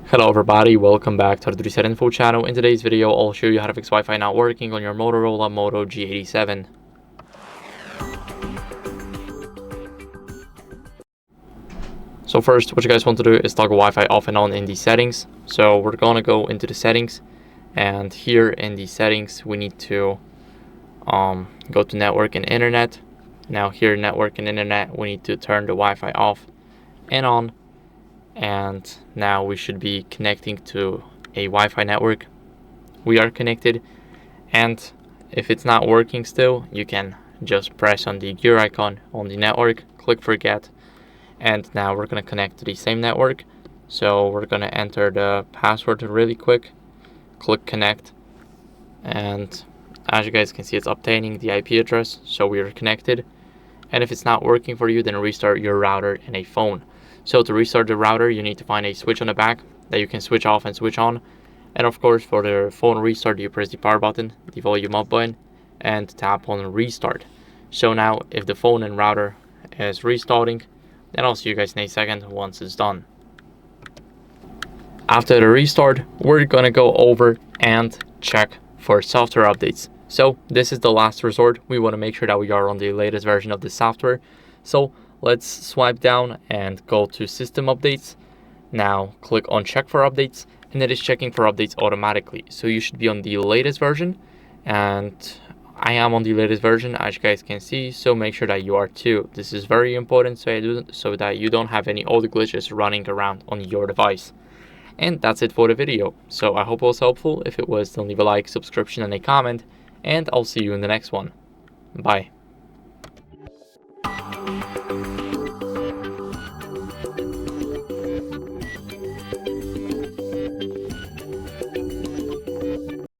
Hello everybody, welcome back to the HardReset.Info channel. In today's video, I'll show you how to fix Wi-Fi not working on your Motorola Moto G87. So first, what you guys want to do is toggle Wi-Fi off and on in the settings. So we're gonna go into the settings, and here in the settings, we need to go to network and internet. Now here, network and internet, we need to turn the Wi-Fi off and on. And now we should be connecting to a Wi-Fi network. We are connected, and if it's not working still, you can just press on the gear icon on the network, click forget, and now we're going to connect to the same network. So we're going to enter the password really quick, click connect, and as you guys can see, it's obtaining the IP address, so we are connected. And if it's not working for you, then restart your router and a phone. So to restart the router, you need to find a switch on the back that you can switch off and switch on. And of course, for the phone restart, you press the power button, the volume up button, and tap on restart. So now if the phone and router is restarting, then I'll see you guys in a second once it's done. After the restart, we're gonna go over and check for software updates. So this is the last resort. We want to make sure that we are on the latest version of the software. So let's swipe down and go to system updates. Now click on check for updates, and it is checking for updates automatically. So you should be on the latest version, and I am on the latest version, as you guys can see. So make sure that you are too. This is very important so that you don't have any old glitches running around on your device. And that's it for the video. So I hope it was helpful. If it was, then leave a like, subscription, and a comment, and I'll see you in the next one. Bye.